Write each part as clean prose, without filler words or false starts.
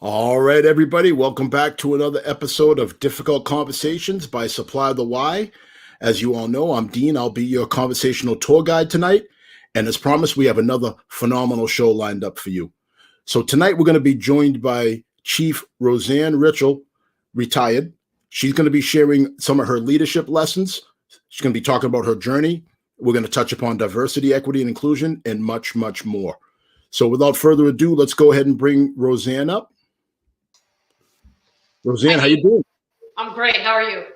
All right, everybody, welcome back to another episode of Difficult Conversations by Supply the Why. As you all know, I'm Dean. I'll be your conversational tour guide tonight. And as promised, we have another phenomenal show lined up for you. So tonight we're going to be joined by Chief Rosanne Richeal, retired. She's going to be sharing some of her leadership lessons. She's going to be talking about her journey. We're going to touch upon diversity, equity, and inclusion, and much, much more. So without further ado, let's go ahead and bring Rosanne up. Hi, Rosanne, how you Dean. doing? I'm great. How are you?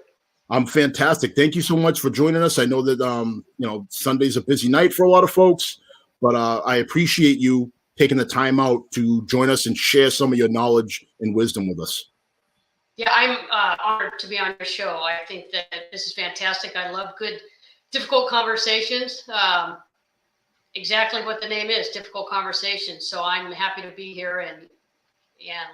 I'm fantastic. Thank you so much for joining us. I know that Sunday's a busy night for a lot of folks, but I appreciate you taking the time out to join us and share some of your knowledge and wisdom with us. Yeah, I'm honored to be on your show. I think that this is fantastic. I love good, difficult conversations. Exactly what the name is, difficult conversations. So I'm happy to be here, and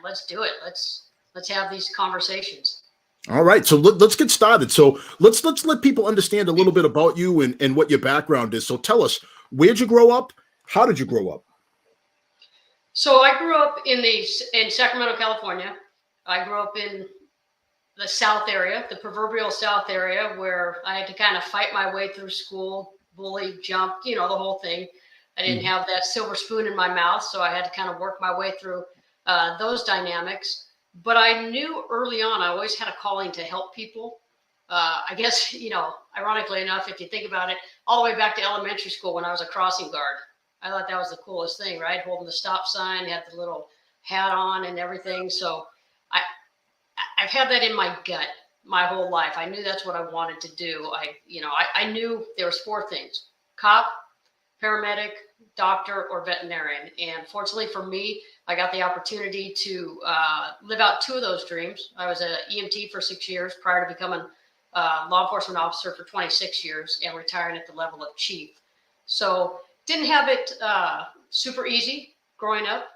let's do it. Let's have these conversations. All right, so let's get started. So let's let people understand a little bit about you and what your background is. So tell us, where'd you grow up? How did you grow up? So I grew up in Sacramento, California. I grew up in the South area, the proverbial South area, where I had to kind of fight my way through school, bully, jump, the whole thing. I didn't have that silver spoon in my mouth, so I had to kind of work my way through those dynamics. But I knew early on, I always had a calling to help people. I guess, ironically enough, if you think about it, all the way back to elementary school when I was a crossing guard. I thought that was the coolest thing, right? Holding the stop sign, had the little hat on and everything. So I've had that in my gut my whole life. I knew that's what I wanted to do. I knew there was four things: cop, paramedic, doctor, or veterinarian. And fortunately for me, I got the opportunity to live out two of those dreams. I was an EMT for 6 years prior to becoming a law enforcement officer for 26 years and retiring at the level of chief. So didn't have it super easy growing up.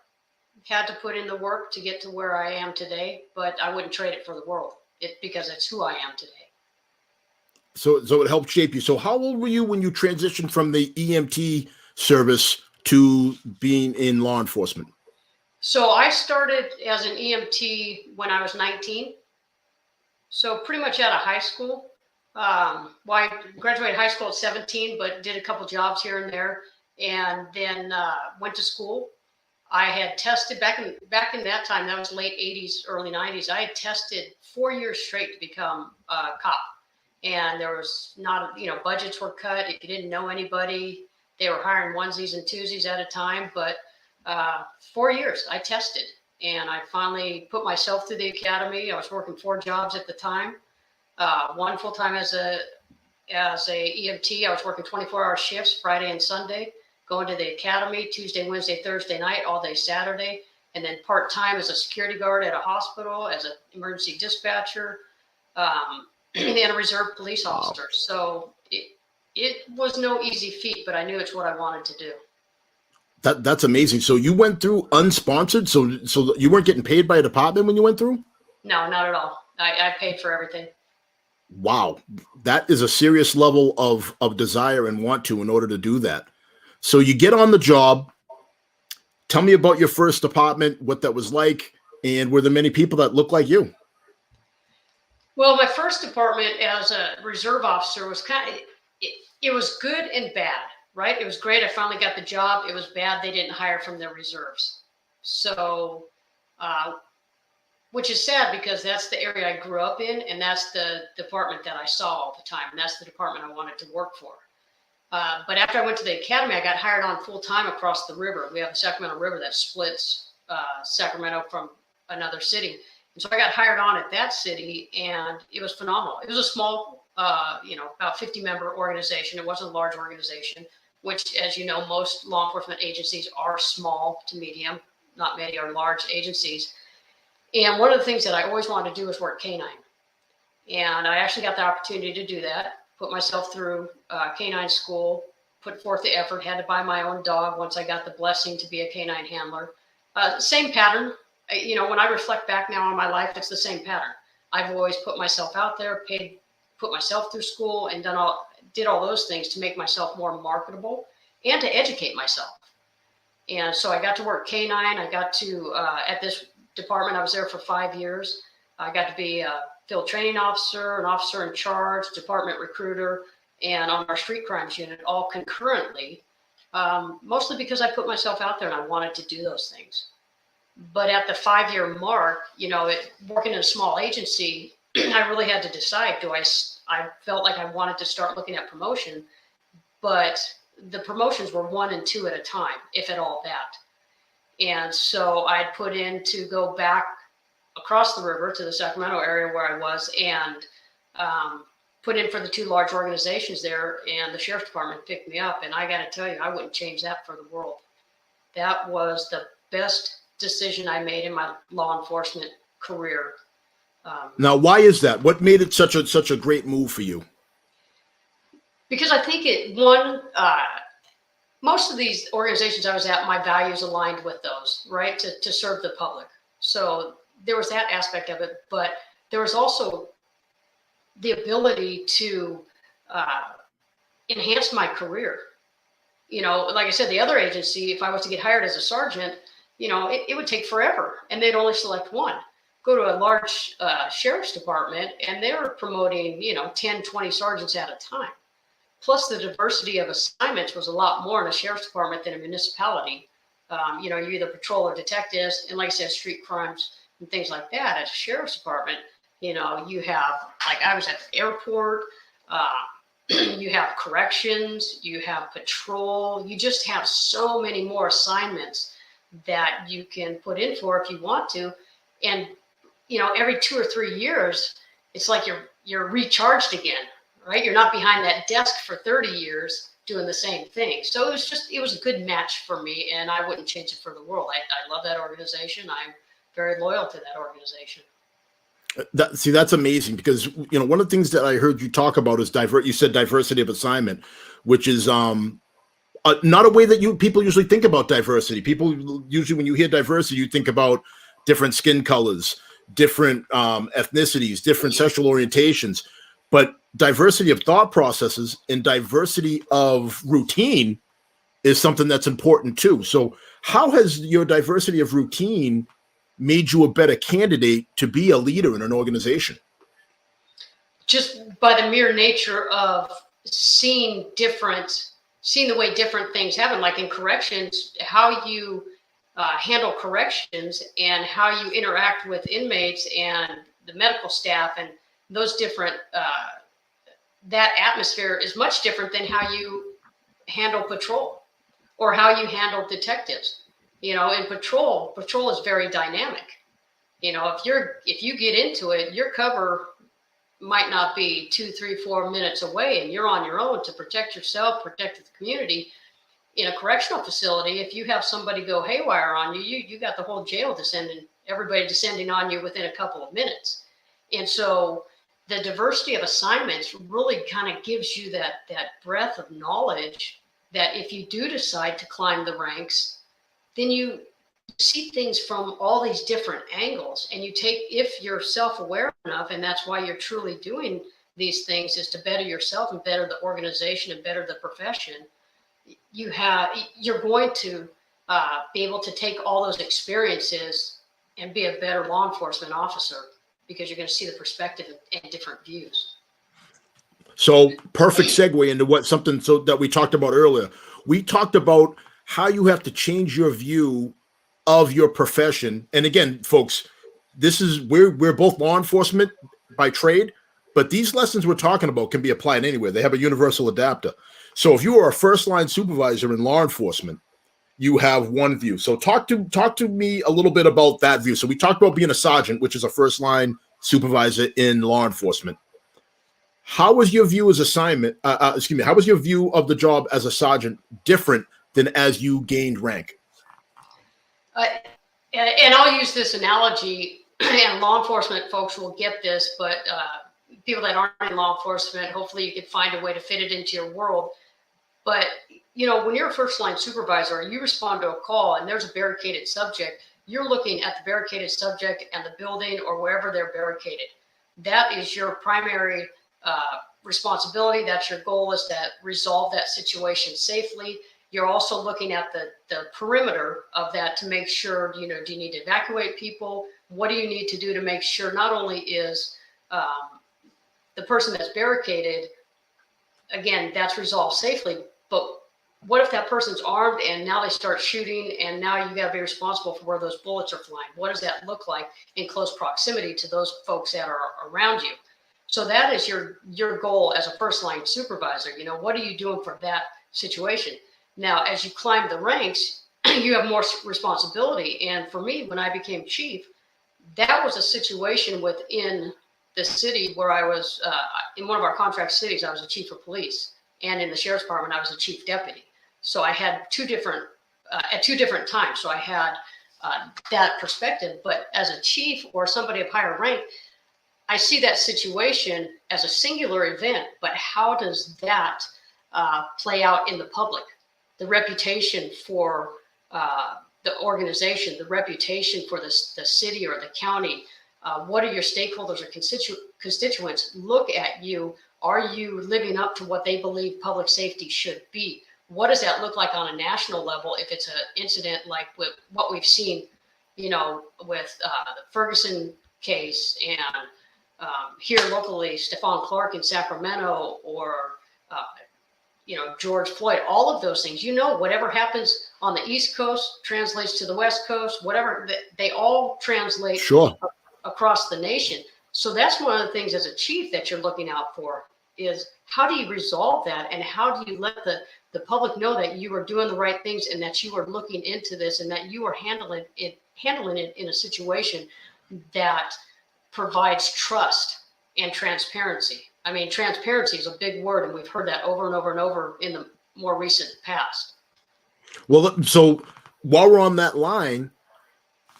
Had to put in the work to get to where I am today, but I wouldn't trade it for the world because it's who I am today. So it helped shape you. So how old were you when you transitioned from the EMT service to being in law enforcement? So I started as an EMT when I was 19. So pretty much out of high school. I graduated high school at 17, but did a couple jobs here and there, and then went to school. I had tested back in that time. That was late 80s, early 90s. I had tested 4 years straight to become a cop, and there was not, budgets were cut. If you didn't know anybody, they were hiring onesies and twosies at a time. But 4 years I tested, and I finally put myself through the academy. I was working 4 jobs at the time. One full time as a EMT. I was working 24-hour shifts Friday and Sunday, going to the academy Tuesday, Wednesday, Thursday night, all day Saturday, and then part-time as a security guard at a hospital, as an emergency dispatcher, and a reserve police officer. So it was no easy feat, but I knew it's what I wanted to do. That's amazing. So you went through unsponsored? So you weren't getting paid by a department when you went through? No, not at all. I paid for everything. Wow. That is a serious level of desire and want to in order to do that. So you get on the job. Tell me about your first department, what that was like, and were there many people that looked like you? Well, my first department as a reserve officer was it was good and bad, right? It was great. I finally got the job. It was bad. They didn't hire from their reserves. So, which is sad because that's the area I grew up in, and that's the department that I saw all the time. And that's the department I wanted to work for. But after I went to the academy, I got hired on full time across the river. We have the Sacramento River that splits Sacramento from another city. And so I got hired on at that city, and it was phenomenal. It was a small, about 50-member organization. It wasn't a large organization, which, as you know, most law enforcement agencies are small to medium. Not many are large agencies. And one of the things that I always wanted to do was work canine. And I actually got the opportunity to do that. Put myself through canine school, put forth the effort, had to buy my own dog once I got the blessing to be a canine handler. Same pattern. When I reflect back now on my life, it's the same pattern. I've always put myself out there, put myself through school, and did all those things to make myself more marketable and to educate myself. And so I got to work canine. I got to, at this department. I was there for 5 years. I got to be a field training officer, an officer in charge, department recruiter, and on our street crimes unit all concurrently, mostly because I put myself out there and I wanted to do those things. But at the 5-year mark, working in a small agency, I really had to decide, I felt like I wanted to start looking at promotion, but the promotions were 1 and 2 at a time, if at all that. And so I'd put in to go back across the river to the Sacramento area where I was, and put in for the 2 large organizations there, and the sheriff's department picked me up. And I got to tell you, I wouldn't change that for the world. That was the best decision I made in my law enforcement career. Now, why is that? What made it such a great move for you? Because I think most of these organizations I was at, my values aligned with those, right? To serve the public. So there was that aspect of it, but there was also the ability to enhance my career. Like I said, the other agency, if I was to get hired as a sergeant, it would take forever, and they'd only select one. Go to a large sheriff's department, and they were promoting, 10, 20 sergeants at a time. Plus, the diversity of assignments was a lot more in a sheriff's department than a municipality. You're either patrol or detectives, and like I said, street crimes and things like that. At a sheriff's department, you have, like I was at the airport, you have corrections, you have patrol, you just have so many more assignments that you can put in for if you want to. And, every 2 or 3 years, it's like you're recharged again, right? You're not behind that desk for 30 years doing the same thing. So it was a good match for me, and I wouldn't change it for the world. I love that organization. I'm very loyal to that organization. That's amazing, because one of the things that I heard you talk about is you said diversity of assignment, which is not a way that people usually think about diversity. People usually, when you hear diversity, you think about different skin colors, different ethnicities, different sexual orientations, but diversity of thought processes and diversity of routine is something that's important too. So how has your diversity of routine made you a better candidate to be a leader in an organization? Just by the mere nature of seeing the way different things happen, like in corrections, how you handle corrections and how you interact with inmates and the medical staff, and those different, that atmosphere is much different than how you handle patrol or how you handle detectives. In patrol is very dynamic. If you get into it, your cover might not be 2, 3, 4 minutes away, and you're on your own to protect yourself, protect the community. In a correctional facility, if you have somebody go haywire on you, you got the whole jail everybody descending on you within a couple of minutes. And so the diversity of assignments really kind of gives you that breadth of knowledge that if you do decide to climb the ranks, then you see things from all these different angles, and if you're self-aware enough, and that's why you're truly doing these things, is to better yourself and better the organization and better the profession. You're going to be able to take all those experiences and be a better law enforcement officer, because you're going to see the perspective and different views. So perfect segue into something that we talked about earlier. We talked about how you have to change your view of your profession. And again, folks, we're both law enforcement by trade, but these lessons we're talking about can be applied anywhere. They have a universal adapter. So if you are a first line supervisor in law enforcement, you have one view. So talk to me a little bit about that view. So we talked about being a sergeant, which is a first line supervisor in law enforcement. How was your view how was your view of the job as a sergeant different than as you gained rank? And I'll use this analogy, and law enforcement folks will get this, but people that aren't in law enforcement, hopefully you can find a way to fit it into your world. But, when you're a first line supervisor and you respond to a call and there's a barricaded subject, you're looking at the barricaded subject and the building or wherever they're barricaded. That is your primary responsibility. That's your goal, is to resolve that situation safely. You're also looking at the perimeter of that to make sure, do you need to evacuate people? What do you need to do to make sure not only is the person that's barricaded, again, that's resolved safely, but what if that person's armed and now they start shooting and now you got to be responsible for where those bullets are flying? What does that look like in close proximity to those folks that are around you? So that is your goal as a first line supervisor. What are you doing for that situation? Now, as you climb the ranks, you have more responsibility. And for me, when I became chief, that was a situation within the city where I was in one of our contract cities. I was a chief of police, and in the sheriff's department, I was a chief deputy. So I had two different at two different times. So I had that perspective. But as a chief or somebody of higher rank, I see that situation as a singular event. But how does that play out in the public? The reputation for the organization, the reputation for the city or the county. What are your stakeholders or constituents look at you? Are you living up to what they believe public safety should be? What does that look like on a national level if it's an incident like with what we've seen, with the Ferguson case and here locally, Stephon Clark in Sacramento, or George Floyd, all of those things, whatever happens on the East Coast translates to the West Coast, whatever, they all translate Sure. across the nation. So that's one of the things as a chief that you're looking out for is how do you resolve that? And how do you let the public know that you are doing the right things and that you are looking into this and that you are handling it in a situation that provides trust and transparency. I mean, transparency is a big word, and we've heard that over and over and over in the more recent past. Well, so while we're on that line,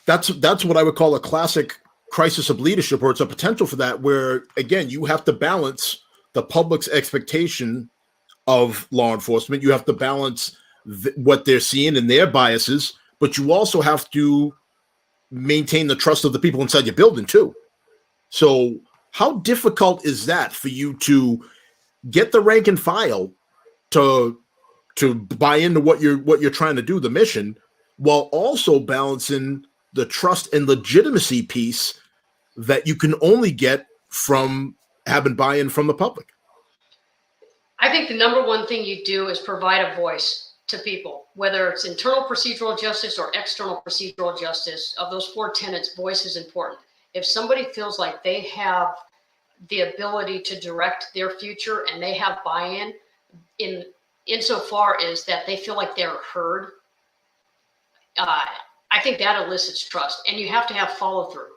that's what I would call a classic crisis of leadership, or it's a potential for that, where, again, you have to balance the public's expectation of law enforcement. You have to balance what they're seeing and their biases, but you also have to maintain the trust of the people inside your building too. So how difficult is that for you to get the rank and file to buy into what you're trying to do, the mission, while also balancing the trust and legitimacy piece that you can only get from having buy-in from the public? I think the number one thing you do is provide a voice to people, whether it's internal procedural justice or external procedural justice. Of those four tenets, voice is important. If somebody feels like they have the ability to direct their future and they have buy-in insofar as that they feel like they're heard, I think that elicits trust. And you have to have follow through.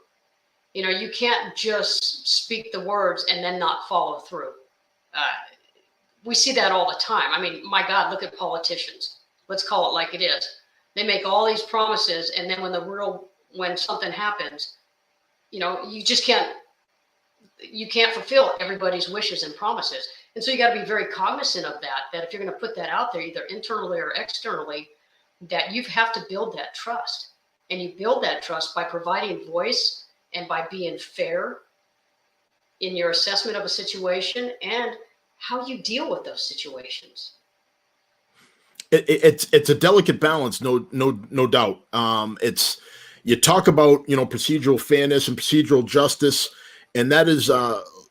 You can't just speak the words and then not follow through. We see that all the time. I mean, my God, look at politicians. Let's call it like it is. They make all these promises, and then when something happens, you can't fulfill everybody's wishes and promises. And so you got to be very cognizant of that if you're going to put that out there, either internally or externally, that you have to build that trust. And you build that trust by providing voice and by being fair in your assessment of a situation and how you deal with those situations. It's a delicate balance, no doubt. It's, you talk about procedural fairness and procedural justice, and that is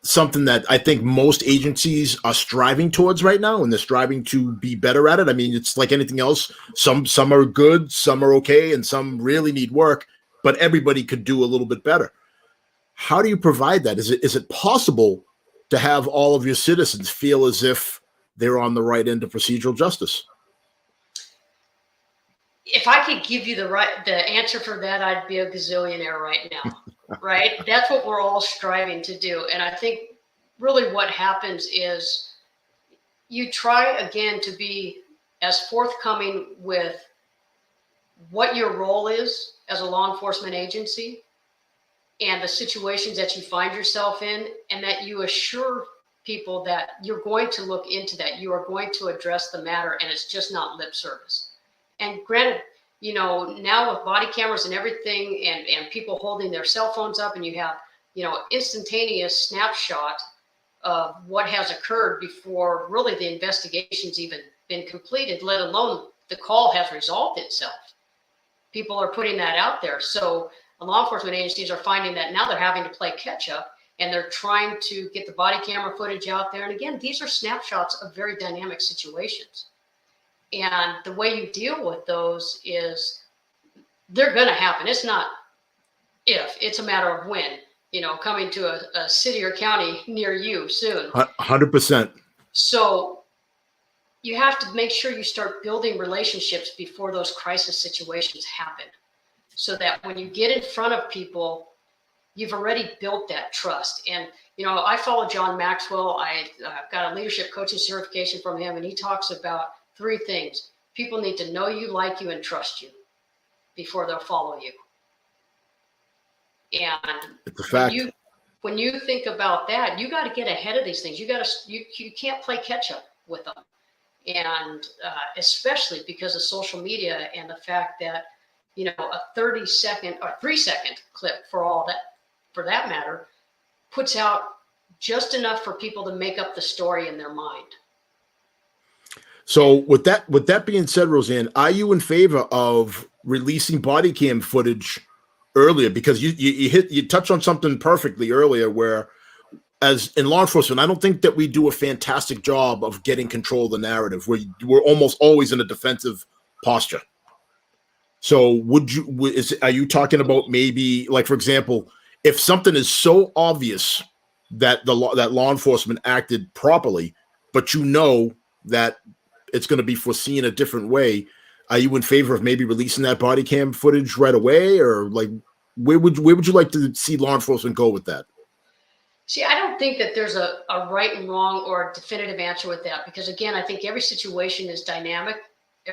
something that I think most agencies are striving towards right now, and they're striving to be better at it. I mean, it's like anything else. Some are good, some are okay, and some really need work, but everybody could do a little bit better. How do you provide that? Is it possible to have all of your citizens feel as if they're on the right end of procedural justice? If I could give you the answer for that, I'd be a gazillionaire right now, right? That's what we're all striving to do. And I think really what happens is you try again to be as forthcoming with what your role is as a law enforcement agency and the situations that you find yourself in, and that you assure people that you're going to look into that, you are going to address the matter, and it's just not lip service. And granted, now with body cameras and everything, and people holding their cell phones up, and you have, instantaneous snapshot of what has occurred before really the investigation's even been completed, let alone the call has resolved itself. People are putting that out there. So law enforcement agencies are finding that now they're having to play catch up, and they're trying to get the body camera footage out there. And again, these are snapshots of very dynamic situations. And the way you deal with those is they're going to happen. It's not if, it's a matter of when, coming to a city or county near you soon. 100%. So you have to make sure you start building relationships before those crisis situations happen, so that when you get in front of people, you've already built that trust. And, I follow John Maxwell. I got a leadership coaching certification from him, and he talks about 3 things. People need to know you, like you, and trust you before they'll follow you. And it's a fact. When you think about that, you got to get ahead of these things. You can't play catch up with them. And especially because of social media and the fact that, a 30-second or 3-second clip for that matter, puts out just enough for people to make up the story in their mind. So with that being said, Rosanne, are you in favor of releasing body cam footage earlier? Because you touched on something perfectly earlier, where as in law enforcement, I don't think that we do a fantastic job of getting control of the narrative. We're almost always in a defensive posture. So are you talking about maybe, like, for example, if something is so obvious that that law enforcement acted properly, but that it's going to be foreseen a different way, are you in favor of maybe releasing that body cam footage right away? Or like, where would you like to see law enforcement go with that? See, I don't think that there's a right and wrong or a definitive answer with that, because again, I think every situation is dynamic.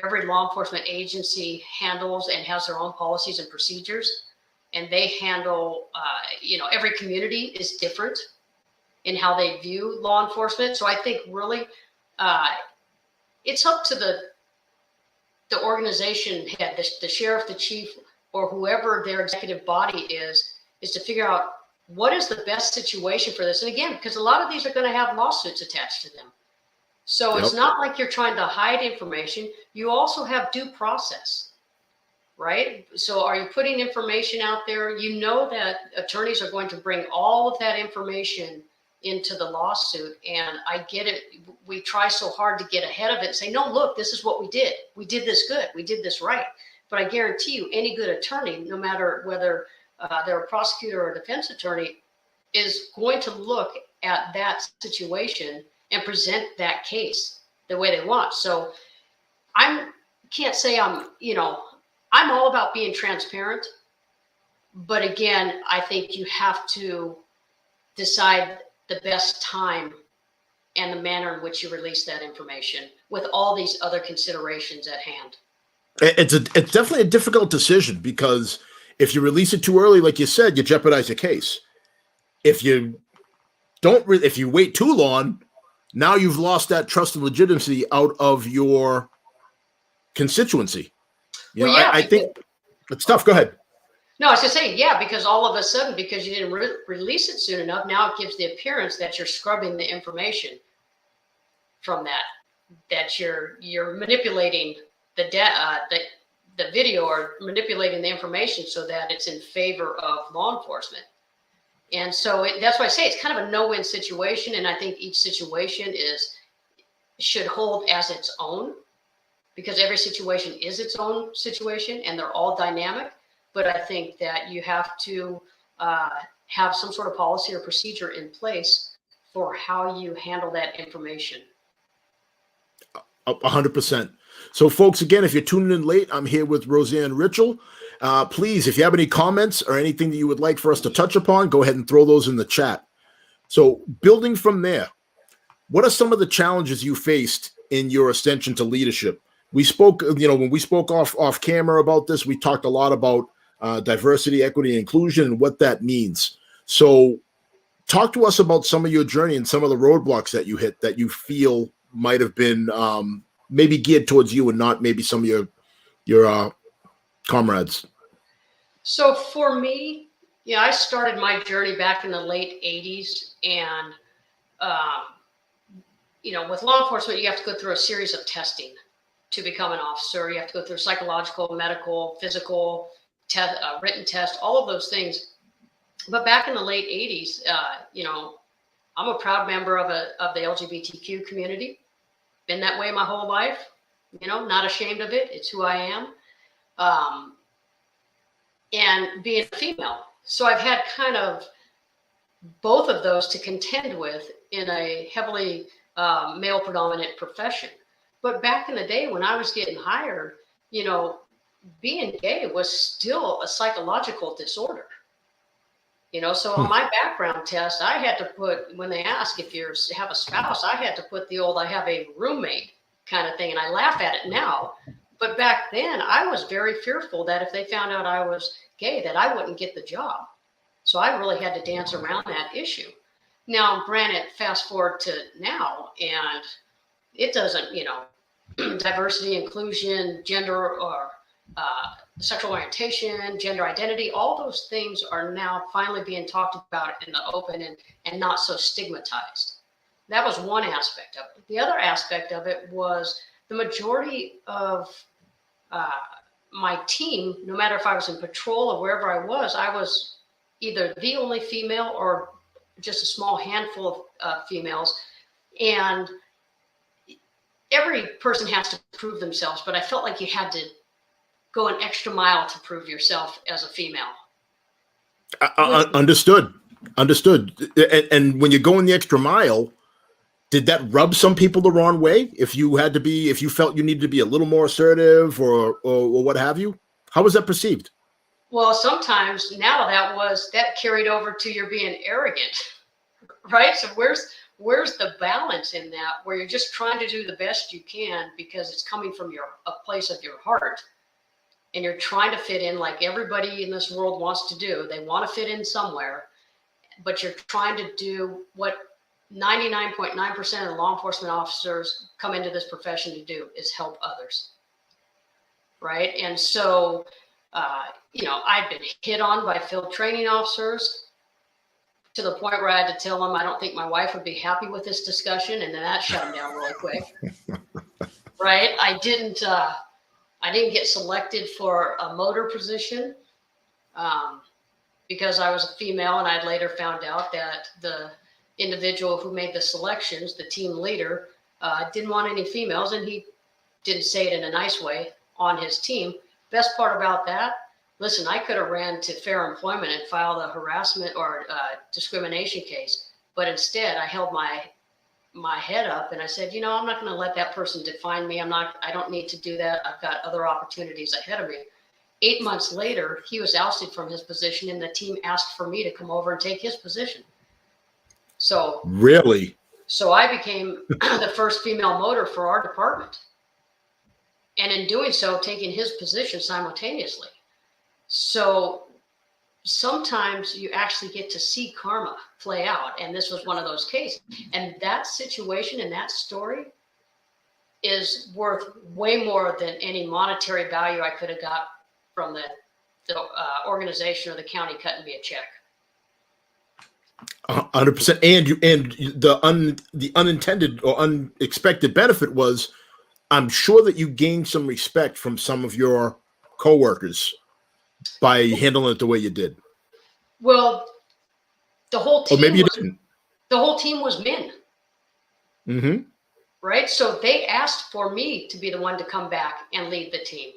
Every law enforcement agency handles and has their own policies and procedures, and they handle, every community is different in how they view law enforcement. So I think really it's up to the organization head, the sheriff, the chief, or whoever their executive body is to figure out what is the best situation for this. And again, because a lot of these are going to have lawsuits attached to them. So It's not like you're trying to hide information. You also have due process, right? So are you putting information out there? You know that attorneys are going to bring all of that information into the lawsuit. And I get it. We try so hard to get ahead of it and say, no, look, this is what we did. We did this good. We did this right. But I guarantee you, any good attorney, no matter whether they're a prosecutor or a defense attorney, is going to look at that situation and present that case the way they want. So can't say I'm all about being transparent, but again, I think you have to decide the best time and the manner in which you release that information with all these other considerations at hand. It's definitely a difficult decision, because if you release it too early, like you said, you jeopardize the case. If you wait too long, now you've lost that trust and legitimacy out of your constituency. I think it's tough. Go ahead. No, I was just saying, because all of a sudden, because you didn't release it soon enough, now it gives the appearance that you're scrubbing the information from that you're manipulating the video, or manipulating the information so that it's in favor of law enforcement. And so that's why I say it's kind of a no-win situation. And I think each situation should hold as its own, because every situation is its own situation and they're all dynamic. But I think that you have to have some sort of policy or procedure in place for how you handle that information. 100%. So, folks, again, if you're tuning in late, I'm here with Rosanne Richeal. Please, if you have any comments or anything that you would like for us to touch upon, go ahead and throw those in the chat. So, building from there, what are some of the challenges you faced in your ascension to leadership? We spoke, when we spoke off camera about this, we talked a lot about diversity, equity, and inclusion, and what that means. So, talk to us about some of your journey and some of the roadblocks that you hit that you feel might have been maybe geared towards you and not maybe some of your comrades. So for me, I started my journey back in the late 80s, and with law enforcement, you have to go through a series of testing. to become an officer. You have to go through psychological, medical, physical, written test, all of those things. But back in the late 80s, I'm a proud member of the LGBTQ community. Been that way my whole life. Not ashamed of it. It's who I am. And being a female. So I've had kind of both of those to contend with in a heavily male predominant profession. But back in the day when I was getting hired, being gay was still a psychological disorder. So on my background test, I had to put, when they ask if you have a spouse, I had to put the old, I have a roommate kind of thing. And I laugh at it now. But back then I was very fearful that if they found out I was gay, that I wouldn't get the job. So I really had to dance around that issue. Now, granted, fast forward to now, and it doesn't, diversity, inclusion, gender, or sexual orientation, gender identity, all those things are now finally being talked about in the open and not so stigmatized. That was one aspect of it. The other aspect of it was the majority of my team, no matter if I was in patrol or wherever I was either the only female or just a small handful of females. And every person has to prove themselves, but I felt like you had to go an extra mile to prove yourself as a female. Understood. And when you're going the extra mile, did that rub some people the wrong way? If you felt you needed to be a little more assertive or what have you, how was that perceived? Well, sometimes now that carried over to your being arrogant, right? So where's the balance in that, where you're just trying to do the best you can because it's coming from a place of your heart, and you're trying to fit in like everybody in this world wants to do. They want to fit in somewhere, but you're trying to do what 99.9% of the law enforcement officers come into this profession to do, is help others, right? And so, I've been hit on by field training officers to the point where I had to tell them I don't think my wife would be happy with this discussion, and then that shut them down really quick. Right? I didn't get selected for a motor position because I was a female, and I'd later found out that the individual who made the selections, the team leader, didn't want any females, and he didn't say it in a nice way on his team. Best part about that, listen, I could have ran to fair employment and filed a harassment or discrimination case, but instead I held my head up and I said, I'm not going to let that person define me. I don't need to do that. I've got other opportunities ahead of me. 8 months later, he was ousted from his position, and the team asked for me to come over and take his position. So really? So I became the first female motor for our department. And in doing so, taking his position simultaneously. So sometimes you actually get to see karma play out. And this was one of those cases. And that situation and that story is worth way more than any monetary value I could have got from the organization or the county cutting me a check. 100%. And the unintended or unexpected benefit was, I'm sure that you gained some respect from some of your coworkers by handling it the way you did. Well, the whole team, or maybe you didn't. The whole team was men. Mm-hmm. Right? So they asked for me to be the one to come back and lead the team.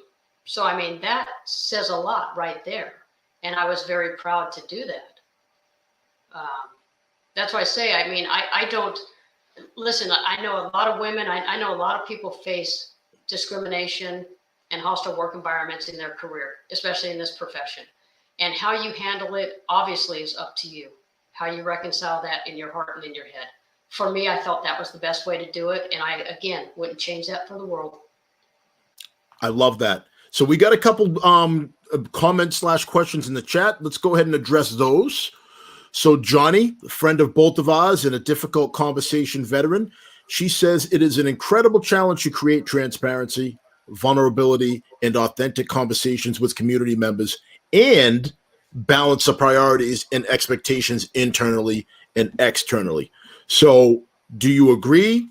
So, I mean, that says a lot right there. And I was very proud to do that. That's why I say, I mean, I don't, listen, I know a lot of women, I know a lot of people face discrimination and hostile work environments in their career, especially in this profession. And how you handle it, obviously, is up to you. How you reconcile that in your heart and in your head. For me, I felt that was the best way to do it. And I, again, wouldn't change that for the world. I love that. So we got a couple comments/questions in the chat. Let's go ahead and address those. So Johnny, a friend of both of ours and a difficult conversation veteran, she says it is an incredible challenge to create transparency, vulnerability, and authentic conversations with community members and balance the priorities and expectations internally and externally. So do you agree,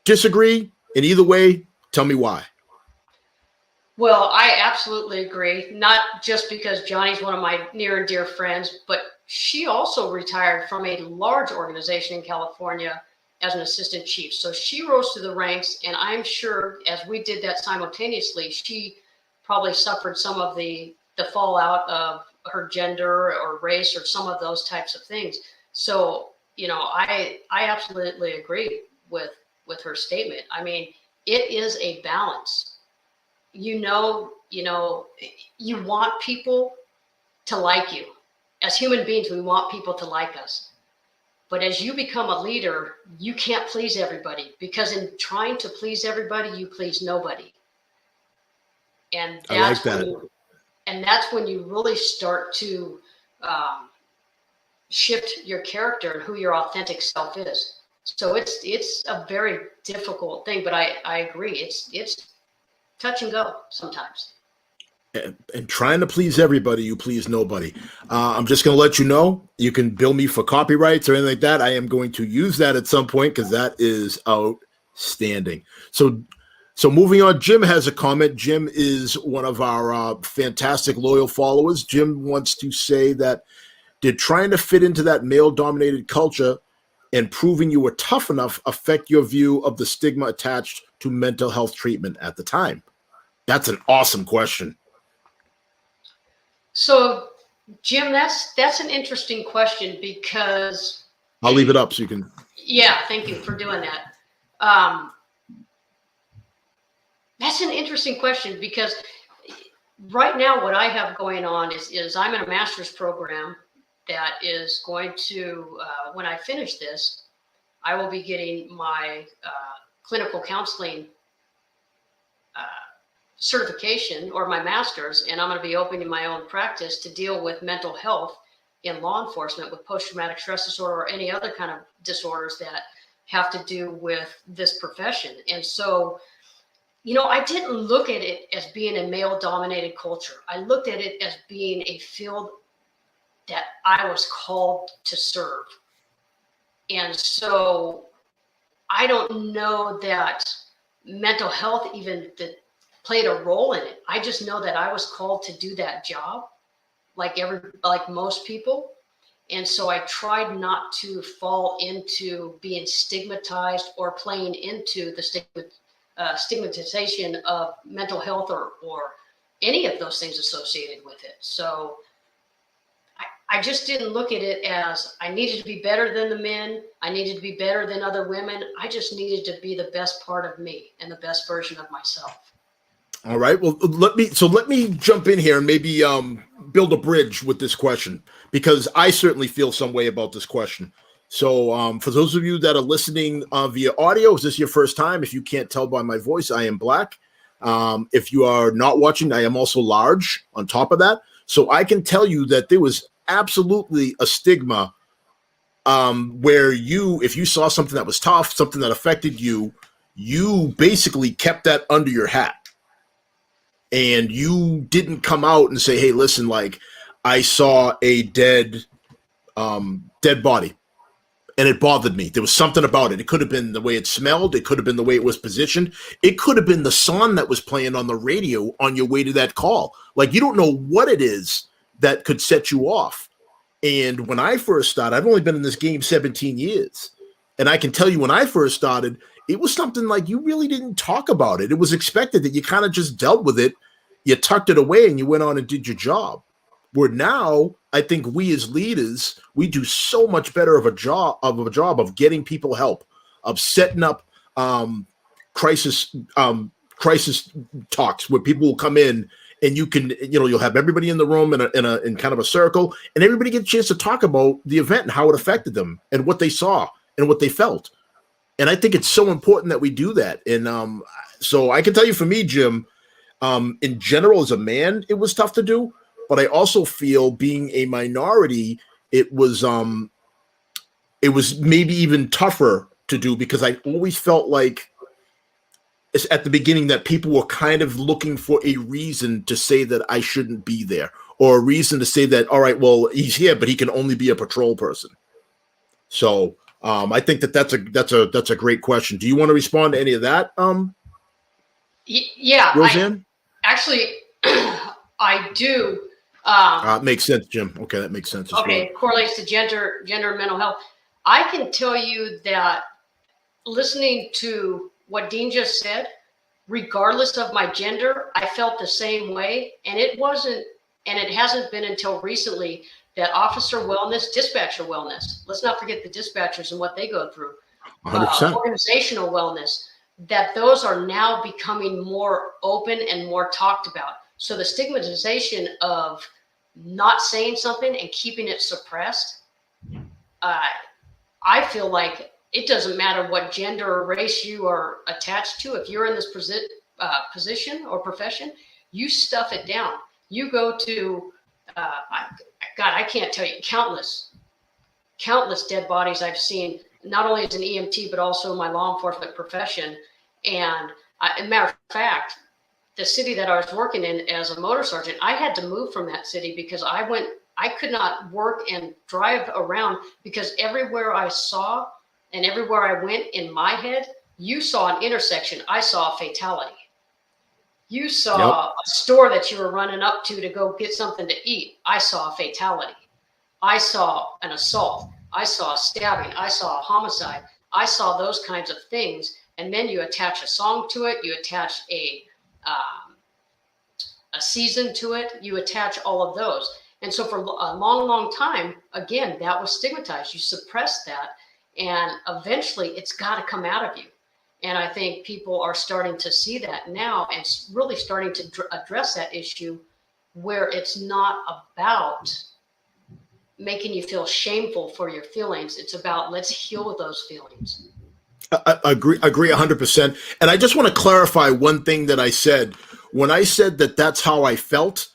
disagree? And either way, tell me why. Well, I absolutely agree. Not just because Johnny's one of my near and dear friends, but she also retired from a large organization in California as an assistant chief. So she rose to the ranks, and I'm sure as we did that simultaneously, she probably suffered some of the fallout of her gender or race or some of those types of things. So, I absolutely agree with her statement. I mean, it is a balance. You want people to like you. As human beings, we want people to like us. But as you become a leader, you can't please everybody, because in trying to please everybody, you please nobody. And I like that's that. that's when you really start to shift your character and who your authentic self is. So it's a very difficult thing, but I agree. It's touch and go sometimes. And trying to please everybody, you please nobody. I'm just going to let you know, you can bill me for copyrights or anything like that. I am going to use that at some point because that is outstanding. So moving on, Jim has a comment. Jim is one of our fantastic loyal followers. Jim wants to say that, did trying to fit into that male-dominated culture and proving you were tough enough affect your view of the stigma attached to mental health treatment at the time? That's an awesome question. So, Jim, that's an interesting question, because I'll leave it up so you can. Yeah, thank you for doing that. That's an interesting question, because right now what I have going on is I'm in a master's program that is going to, when I finish this, I will be getting my clinical counseling certification, or my master's, and I'm going to be opening my own practice to deal with mental health in law enforcement, with post-traumatic stress disorder or any other kind of disorders that have to do with this profession. And so, I didn't look at it as being a male-dominated culture. I looked at it as being a field that I was called to serve. And so I don't know that mental health even played a role in it. I just know that I was called to do that job, like most people. And so I tried not to fall into being stigmatized or playing into the stigmatization of mental health or any of those things associated with it. So I just didn't look at it as I needed to be better than the men. I needed to be better than other women. I just needed to be the best part of me and the best version of myself. All right. Well, let me jump in here and maybe build a bridge with this question, because I certainly feel some way about this question. So for those of you that are listening via audio, is this your first time? If you can't tell by my voice, I am black. If you are not watching, I am also large on top of that. So I can tell you that there was absolutely a stigma where if you saw something that was tough, something that affected you, you basically kept that under your hat. And you didn't come out and say, hey, listen, like, I saw a dead body and it bothered me. There was something about it. It could have been the way it smelled. It could have been the way it was positioned. It could have been the song that was playing on the radio on your way to that call. Like, you don't know what it is that could set you off. And when I first started, I've only been in this game 17 years. And I can tell you, when I first started, it was something like you really didn't talk about it. It was expected that you kind of just dealt with it. You tucked it away and you went on and did your job. Where now, I think we as leaders, we do so much better of a job of getting people help, of setting up crisis talks where people will come in and you'll have everybody in the room in kind of a circle, and everybody get a chance to talk about the event and how it affected them and what they saw and what they felt. And I think it's so important that we do that. And so I can tell you, for me, Jim, in general, as a man, it was tough to do. But I also feel, being a minority, it was maybe even tougher to do, because I always felt like at the beginning that people were kind of looking for a reason to say that I shouldn't be there, or a reason to say that, all right, well, he's here, but he can only be a patrol person. So I think that's a great question. Do you want to respond to any of that? Yeah, Rosanne? Actually, I do. Makes sense, Jim. Okay, that makes sense as Okay, well. correlates to gender and mental health. I can tell you that listening to what Dean just said, regardless of my gender, I felt the same way. And it hasn't been until recently that officer wellness, dispatcher wellness, let's not forget the dispatchers and what they go through, 100%. organizational wellness, that those are now becoming more open and more talked about. So the stigmatization of not saying something and keeping it suppressed, I feel like it doesn't matter what gender or race you are attached to. If you're in this position or profession, you stuff it down. You go to, God, I can't tell you, countless dead bodies I've seen, not only as an EMT, but also my law enforcement profession. And as a matter of fact, the city that I was working in as a motor sergeant, I had to move from that city because I could not work and drive around because everywhere I saw and everywhere I went in my head, you saw an intersection, I saw a fatality. You saw a store that you were running up to go get something to eat. I saw a fatality. I saw an assault. I saw a stabbing. I saw a homicide. I saw those kinds of things. And then you attach a song to it. You attach a season to it. You attach all of those. And so for a long, long time, again, that was stigmatized. You suppress that. And eventually it's got to come out of you. And I think people are starting to see that now and really starting to address that issue where it's not about making you feel shameful for your feelings. It's about let's heal those feelings. I agree 100%. And I just want to clarify one thing that I said. When I said that that's how I felt,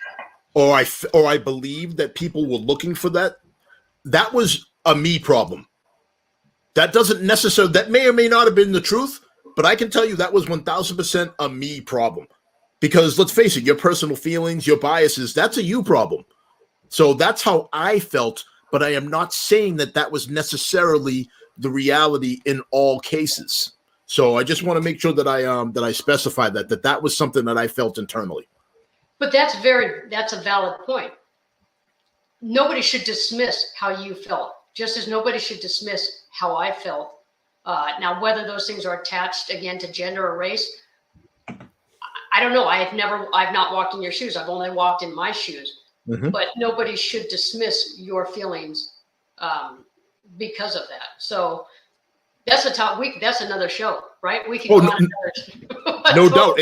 or I believed that people were looking for that, that was a me problem. That doesn't necessarily, that may or may not have been the truth, but I can tell you that was 1000% a me problem. Because let's face it, your personal feelings, your biases, that's a you problem. So that's how I felt, but I am not saying that that was necessarily the reality in all cases. So I just want to make sure that I specify that was something that I felt internally. But that's a valid point. Nobody should dismiss how you felt, just as nobody should dismiss how I felt. Now, whether those things are attached again to gender or race, I don't know. I've not walked in your shoes. I've only walked in my shoes. Mm-hmm. But nobody should dismiss your feelings because of that. So that's that's another show, right? We can go on no doubt.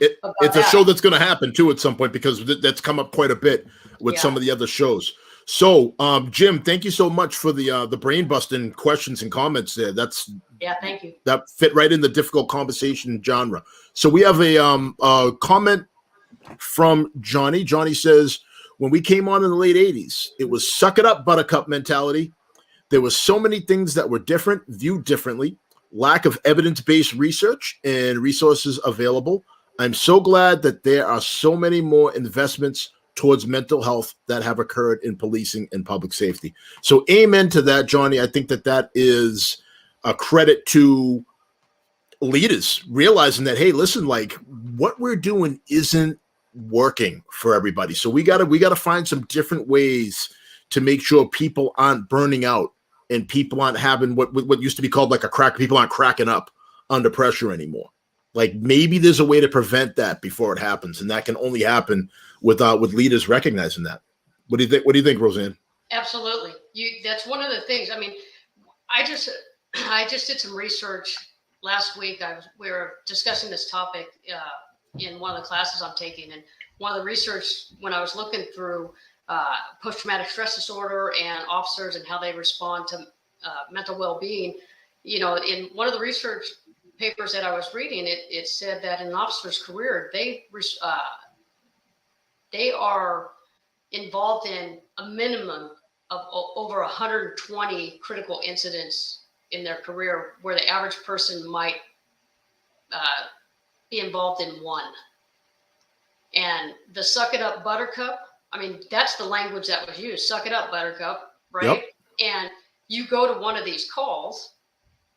It's a show that's going to happen too at some point because that's come up quite a bit with some of the other shows. So, Jim, thank you so much for the brain busting questions and comments there. Thank you. That fit right in the difficult conversation genre. So we have a comment from Johnny. Johnny says, when we came on in the late 80s, it was suck it up, buttercup mentality. There were so many things that were different, viewed differently, lack of evidence-based research and resources available. I'm so glad that there are so many more investments towards mental health that have occurred in policing and public safety. So amen to that, Johnny. I think that is a credit to leaders realizing that, hey, listen, like what we're doing isn't working for everybody. So we gotta find some different ways to make sure people aren't burning out and people aren't having what used to be called like a crack. People aren't cracking up under pressure anymore. Like maybe there's a way to prevent that before it happens, and that can only happen with leaders recognizing that. What do you think, Rosanne? Absolutely. That's one of the things. I mean, I just did some research last week. We were discussing this topic in one of the classes I'm taking, and one of the research when I was looking through post-traumatic stress disorder and officers and how they respond to mental well-being, in one of the research papers that I was reading, it said that in an officer's career, they are involved in a minimum of over 120 critical incidents in their career, where the average person might be involved in one. And the suck it up, buttercup, I mean, that's the language that was used. Suck it up, buttercup, right? Yep. And you go to one of these calls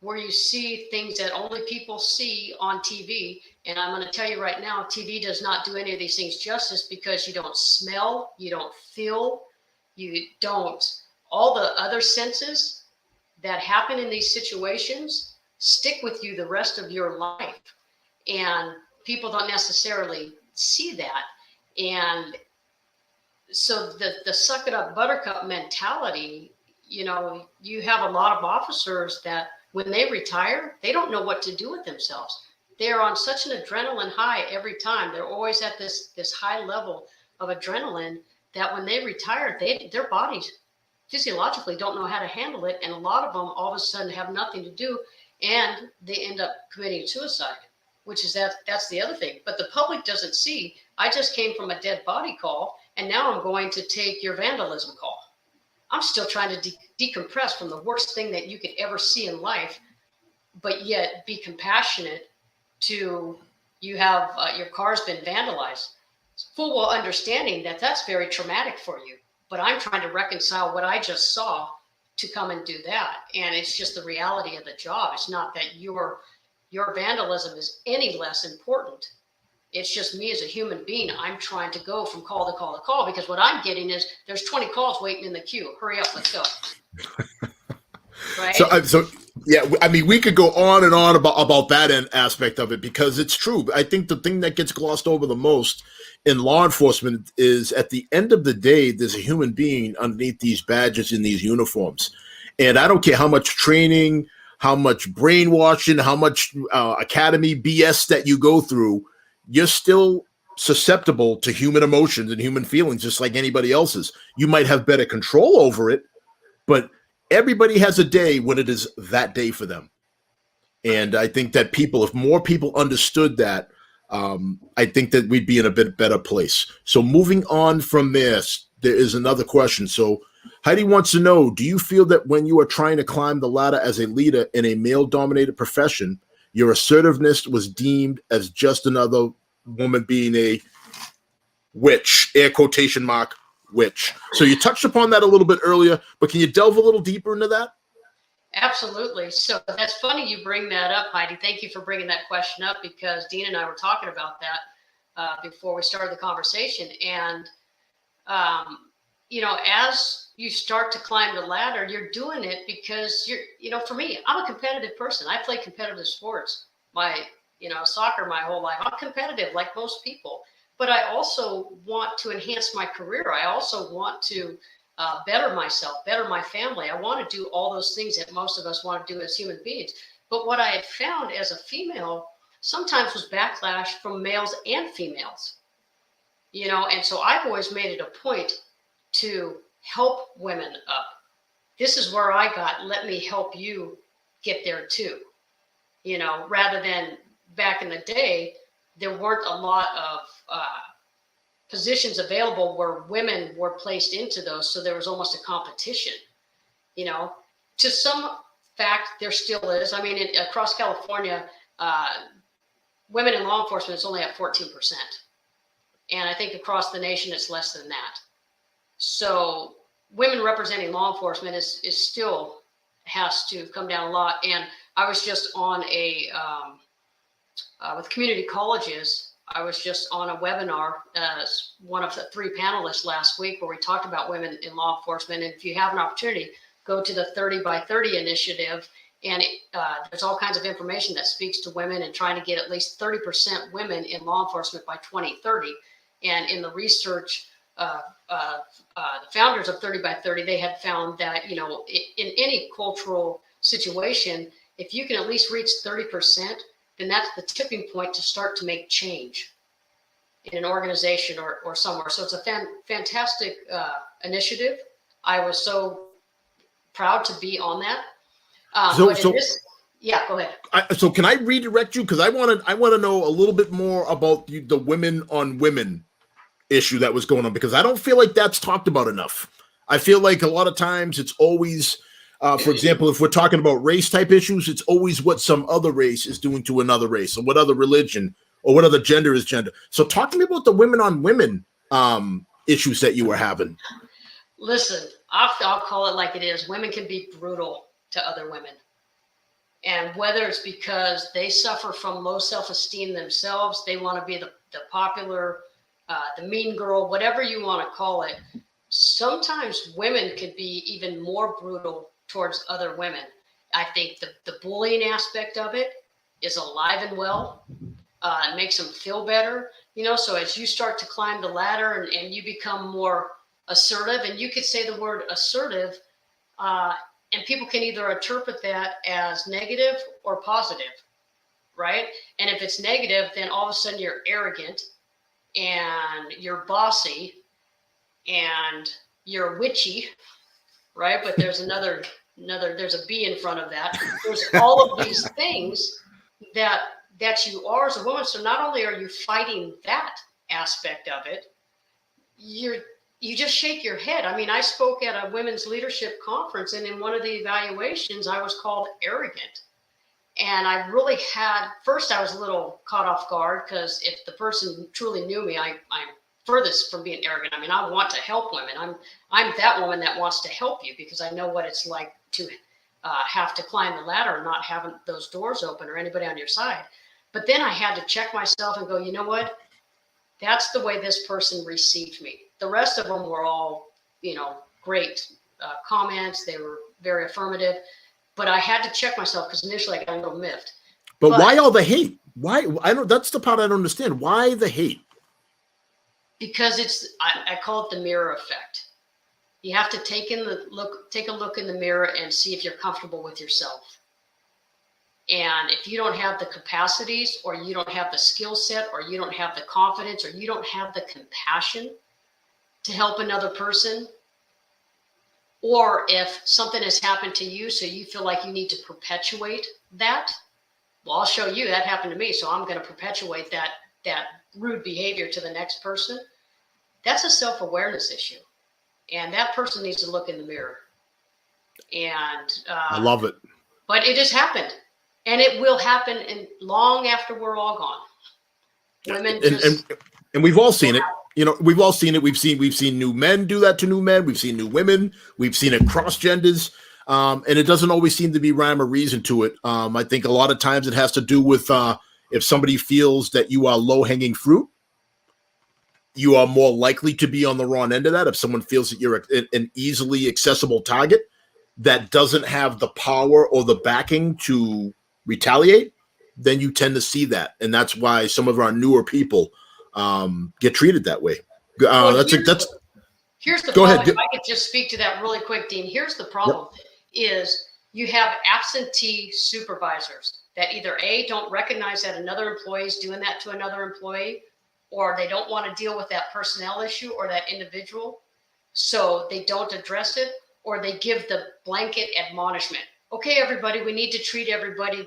where you see things that only people see on TV, And I'm going to tell you right now, TV does not do any of these things justice, because you don't smell, you don't feel, you don't, all the other senses that happen in these situations stick with you the rest of your life. And people don't necessarily see that. And so the suck it up buttercup mentality, you know, you have a lot of officers that when they retire, they don't know what to do with themselves. They're on such an adrenaline high every time. They're always at this high level of adrenaline that when they retire, their bodies physiologically don't know how to handle it. And a lot of them all of a sudden have nothing to do, and they end up committing suicide, which is that's the other thing. But the public doesn't see, I just came from a dead body call, and now I'm going to take your vandalism call. I'm still trying to decompress from the worst thing that you could ever see in life, but yet be compassionate to, you have your car's been vandalized. Full well understanding that that's very traumatic for you, but I'm trying to reconcile what I just saw to come and do that. And it's just the reality of the job. It's not that your vandalism is any less important. It's just me as a human being. I'm trying to go from call to call to call, because what I'm getting is there's 20 calls waiting in the queue. Hurry up, let's go. Right? So yeah, I mean, we could go on and on about that aspect of it, because it's true. I think the thing that gets glossed over the most in law enforcement is, at the end of the day, there's a human being underneath these badges in these uniforms. And I don't care how much training, how much brainwashing, how much academy BS that you go through, you're still susceptible to human emotions and human feelings, just like anybody else's. You might have better control over it, but everybody has a day when it is that day for them. And I think that if more people understood that, I think that we'd be in a bit better place. So moving on from this, there is another question. So Heidi wants to know, do you feel that when you are trying to climb the ladder as a leader in a male-dominated profession, your assertiveness was deemed as just another woman being a witch, air quotation mark, witch? So you touched upon that a little bit earlier, but can you delve a little deeper into that? Absolutely. So that's funny you bring that up, Heidi. Thank you for bringing that question up, because Dean and I were talking about that before we started the conversation. And, you know, as you start to climb the ladder, you're doing it because for me, I'm a competitive person. I play competitive sports, soccer my whole life. I'm competitive like most people, but I also want to enhance my career. I also want to better myself, better my family. I want to do all those things that most of us want to do as human beings. But what I had found as a female sometimes was backlash from males and females, and so I've always made it a point to help women up. This is where I got, let me help you get there too, rather than back in the day, there weren't a lot of positions available where women were placed into those. So there was almost a competition, to some fact, there still is. I mean, across California, women in law enforcement is only at 14%. And I think across the nation, it's less than that. So women representing law enforcement is still has to come down a lot. And I was just on with community colleges, I was just on a webinar as one of the 3 panelists last week, where we talked about women in law enforcement. And if you have an opportunity, go to the 30 by 30 initiative. And there's all kinds of information that speaks to women and trying to get at least 30% women in law enforcement by 2030. And in the research, the founders of 30 by 30, they had found that, in any cultural situation, if you can at least reach 30%, then that's the tipping point to start to make change in an organization or somewhere. So it's a fantastic initiative. I was so proud to be on that. Yeah, go ahead. So can I redirect you? Because I want to know a little bit more about the women on women issue that was going on, because I don't feel like that's talked about enough. I feel like a lot of times it's always, for example, if we're talking about race type issues, it's always what some other race is doing to another race, or what other religion, or what other gender is gender. So talk to me about the women on women issues that you were having. Listen, I'll call it like it is. Women can be brutal to other women. And whether it's because they suffer from low self-esteem themselves, they want to be the popular, the mean girl, whatever you want to call it. Sometimes women could be even more brutal towards other women. I think the bullying aspect of it is alive and well. It makes them feel better, so as you start to climb the ladder and you become more assertive, and you could say the word assertive, and people can either interpret that as negative or positive, right? And if it's negative, then all of a sudden you're arrogant and you're bossy and you're witchy, right? But there's there's a B in front of that. There's all of these things that you are as a woman. So not only are you fighting that aspect of it, you just shake your head. I mean, I spoke at a women's leadership conference, and in one of the evaluations, I was called arrogant. And I really first I was a little caught off guard, because if the person truly knew me, I'm furthest from being arrogant. I mean, I want to help women. I'm that woman that wants to help you, because I know what it's like to have to climb the ladder and not having those doors open or anybody on your side. But then I had to check myself and go, you know what? That's the way this person received me. The rest of them were all, great comments. They were very affirmative. But I had to check myself, because initially I got a little miffed. But why all the hate? Why? That's the part I don't understand. Why the hate? Because I call it the mirror effect. You have to take a look in the mirror and see if you're comfortable with yourself. And if you don't have the capacities, or you don't have the skill set, or you don't have the confidence, or you don't have the compassion to help another person, or if something has happened to you, so you feel like you need to perpetuate that, well, I'll show you that happened to me, so I'm going to perpetuate that rude behavior to the next person. That's a self-awareness issue. And that person needs to look in the mirror. And I love it. But it has happened. And it will happen long after we're all gone. Women and we've all seen it. We've all seen it. We've seen new men do that to new men. We've seen new women. We've seen it cross genders. And it doesn't always seem to be rhyme or reason to it. I think a lot of times it has to do with if somebody feels that you are low-hanging fruit, you are more likely to be on the wrong end of that. If someone feels that you're an easily accessible target that doesn't have the power or the backing to retaliate, then you tend to see that. And that's why some of our newer people get treated that way. Here's the go problem. ahead. If I could just speak to that really quick, Dean. Here's the problem. Is you have absentee supervisors that either A, don't recognize that another employee is doing that to another employee, or they don't want to deal with that personnel issue or that individual, so they don't address it, or they give the blanket admonishment. Okay, everybody, we need to treat everybody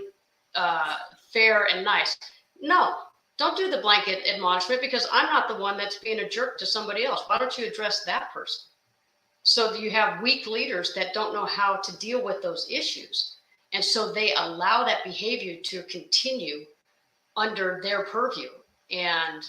fair and nice. No, don't do the blanket admonishment, because I'm not the one that's being a jerk to somebody else. Why don't you address that person? So you have weak leaders that don't know how to deal with those issues. And so they allow that behavior to continue under their purview. And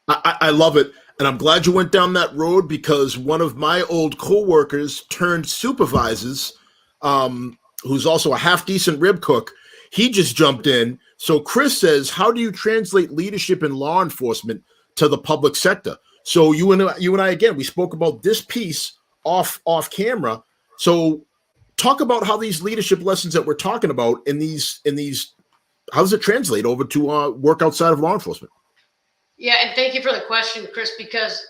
I love it. And I'm glad you went down that road, because one of my old coworkers turned supervisors, who's also a half decent rib cook, he just jumped in. So Chris says, how do you translate leadership in law enforcement to the public sector? So you and I, again, we spoke about this piece off camera. So talk about how these leadership lessons that we're talking about in these, how does it translate over to work outside of law enforcement? Yeah, and thank you for the question, Chris, because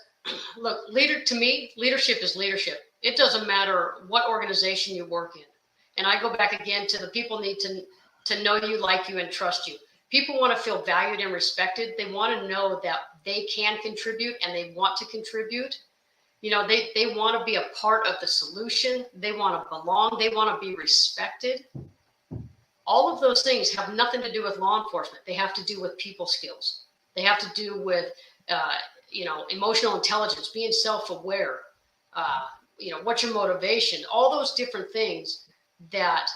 look, leadership is leadership. It doesn't matter what organization you work in. And I go back again to the people need to know you, like you, and trust you. People want to feel valued and respected. They want to know that they can contribute and they want to contribute. They want to be a part of the solution. They want to belong. They want to be respected. All of those things have nothing to do with law enforcement. They have to do with people skills. They have to do with, emotional intelligence, being self-aware, what's your motivation, all those different things that,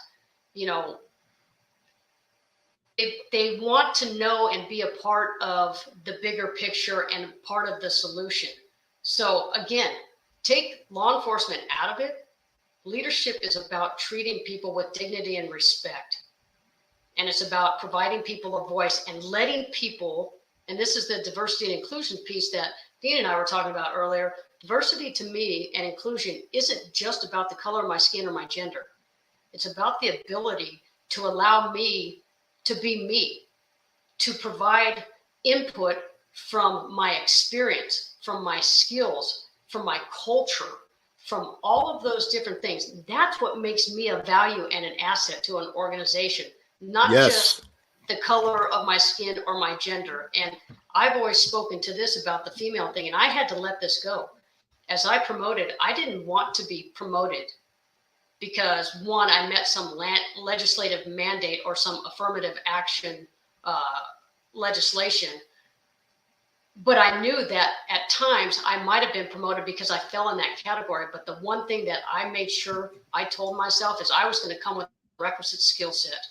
they want to know and be a part of the bigger picture and part of the solution. So again, take law enforcement out of it Leadership is about treating people with dignity and respect. And it's about providing people a voice and letting people, and this is the diversity and inclusion piece that Dean and I were talking about earlier. Diversity to me and inclusion isn't just about the color of my skin or my gender. It's about the ability to allow me to be me, to provide input from my experience, from my skills, from my culture, from all of those different things. That's what makes me a value and an asset to an organization, not Yes. just the color of my skin or my gender. And I've always spoken to this about the female thing, and I had to let this go. As I promoted, I didn't want to be promoted because, one, I met some legislative mandate or some affirmative action legislation. But I knew that at times I might have been promoted because I fell in that category. But the one thing that I made sure I told myself is I was going to come with the requisite skill set.